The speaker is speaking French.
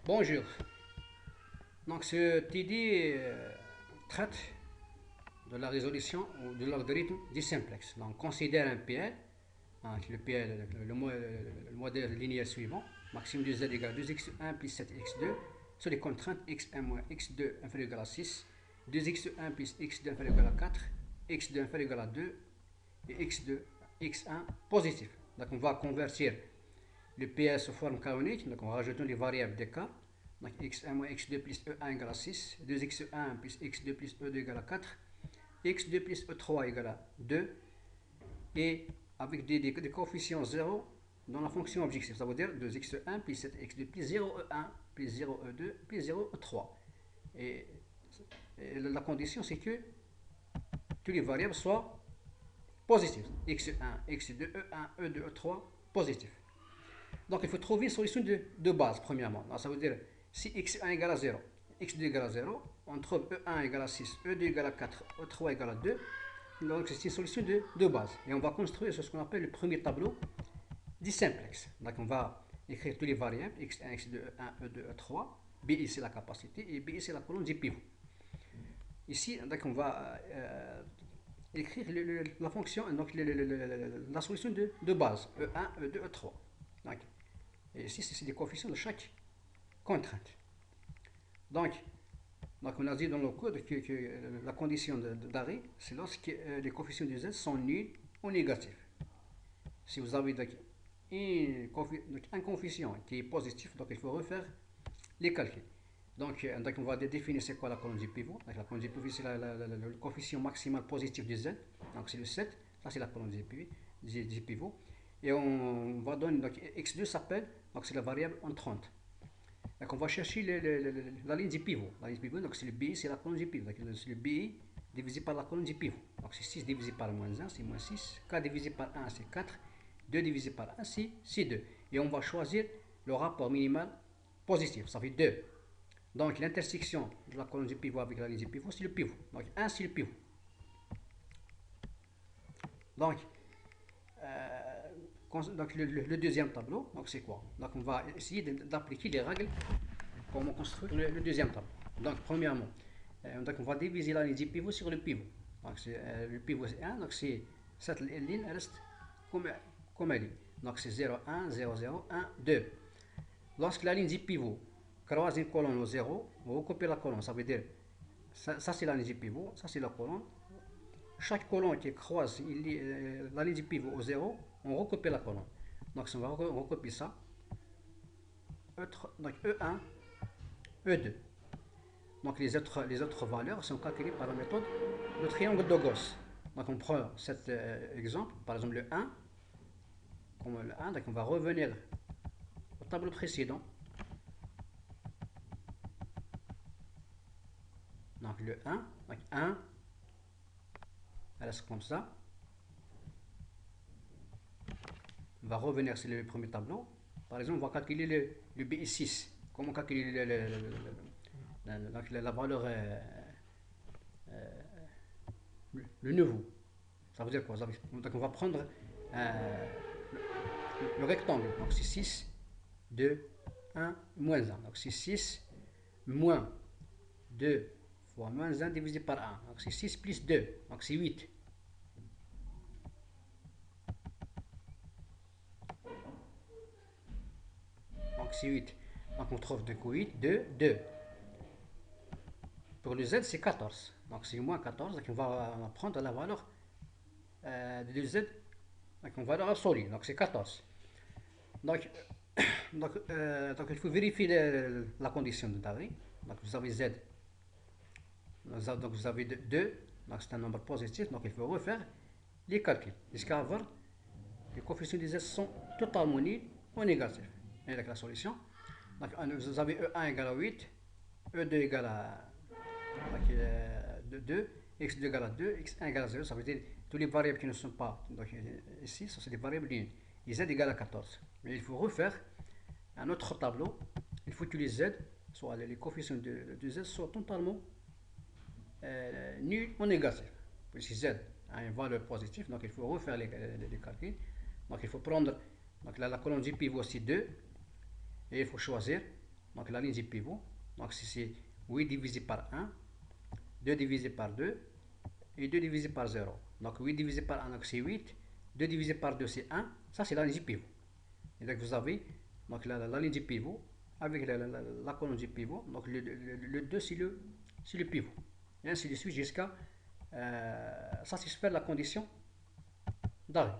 Bonjour. Donc ce TD traite de la résolution ou de l'algorithme du simplex. Donc considère un PL, donc le PL, le modèle linéaire suivant, maximum de z égale 2x1 plus 7x2 sur les contraintes x1 moins x2 inférieur égal à 6, 2x1 plus x2 inférieur égal à 4, x2 inférieur égal à 2 et x2, x1 positif. Donc on va convertir le PS sous forme canonique, donc on rajoute les variables d'écart. Donc x1 moins x2 plus e1 égale à 6, 2x1 plus x2 plus e2 égale à 4, x2 plus e3 égale à 2, et avec des coefficients 0 dans la fonction objective, ça veut dire 2x1 plus 7x2 plus 0e1 plus 0e2 plus 0e3. Et la condition c'est que toutes les variables soient positives, x1, x2, e1, e2, e3 positifs. Donc il faut trouver une solution de base premièrement. Donc, ça veut dire si x1 égale à 0, x2 égale à 0, on trouve e1 égale à 6, e2 égale à 4, e3 égale à 2. Donc c'est une solution de base. Et on va construire ce qu'on appelle le premier tableau du simplex. Donc on va écrire toutes les variables, x1, x2, e1, e2, e3. bi c'est la capacité et bi c'est la colonne du pivot. Ici, donc on va écrire la fonction, donc la solution de base, e1, e2, e3. Donc, et ici, c'est les coefficients de chaque contrainte. Donc on a dit dans le code que la condition d'arrêt, c'est lorsque les coefficients de z sont nuls ou négatifs. Si vous avez donc un coefficient qui est positif, donc il faut refaire les calculs. Donc on va définir c'est quoi la colonne du pivot. Donc, la colonne du pivot, c'est le coefficient maximal positif de z. Donc c'est le 7. Ça, c'est la colonne du pivot. Et on va donner, donc x2 s'appelle, donc c'est la variable entrante. Donc on va chercher la ligne du pivot. La ligne du pivot, donc c'est le BI, c'est la colonne du pivot. Donc c'est le BI divisé par la colonne du pivot. Donc c'est 6 divisé par moins 1, c'est moins 6. 4 divisé par 1, c'est 4. 2 divisé par 1, c'est 2. Et on va choisir le rapport minimal positif, ça fait 2. Donc l'intersection de la colonne du pivot avec la ligne du pivot, c'est le pivot. Donc 1, c'est le pivot. Donc, le deuxième tableau, donc c'est quoi? Donc on va essayer d'appliquer les règles comment construire le deuxième tableau. Donc premièrement, donc on va diviser la ligne du pivot sur le pivot. Donc le pivot c'est 1, donc cette ligne reste comme elle est. Donc c'est 0, 1, 0, 0, 1, 2. Lorsque la ligne du pivot croise une colonne au 0, on recopie la colonne. Ça veut dire, ça c'est la ligne du pivot, ça c'est la colonne. Chaque colonne qui croise la ligne du pivot au 0, on recopie la colonne. Donc si on va recopier ça, donc E1, E2. Donc les autres valeurs sont calculées par la méthode de triangle de Gauss. Donc on prend cet exemple, par exemple le 1, comme le 1, donc on va revenir au tableau précédent. Donc le 1, donc 1, elle reste comme ça. On va revenir sur le premier tableau. Par exemple, on va calculer le BI6. Comment calculer la valeur, le nouveau. Ça veut dire quoi? Donc on va prendre le rectangle. Donc c'est 6, 2, 1, moins 1. Donc c'est 6 moins 2 fois moins 1 divisé par 1. Donc c'est 6 plus 2. Donc c'est 8. Donc c'est 8. Donc on trouve 2 coup 8, 2, 2. Pour le z, c'est 14. Donc c'est moins 14. Donc on va prendre la valeur de z, donc une valeur absolue. Donc c'est 14. Donc, donc il faut vérifier la condition de d'arrêt. Donc vous avez z. Donc vous avez 2. Donc c'est un nombre positif. Donc il faut refaire les calculs. Jusqu'à avoir les coefficients de z sont totalement nuls ou négatifs. Et avec la solution. Donc vous avez E1 égale à 8, E2 égale à 2, x2 égale à 2, x1 égale à 0. Ça veut dire toutes les variables qui ne sont pas donc, ici, ce sont des variables nules. Et z égale à 14. Mais il faut refaire un autre tableau. Il faut que les z, soit les coefficients de z, soient totalement nuls ou négatifs. Puisque z a une valeur positive, donc il faut refaire les calculs. Donc il faut prendre donc la colonne du pivot, c'est 2. Et il faut choisir Donc la ligne du pivot, donc c'est 8 divisé par 1, 2 divisé par 2 et 2 divisé par 0. Donc 8 divisé par 1, c'est 8, 2 divisé par 2 c'est 1, ça c'est la ligne du pivot. Et donc vous avez donc, la ligne du pivot avec la colonne du pivot, donc le 2 c'est le pivot. Et ainsi de suite jusqu'à satisfaire la condition d'arrêt.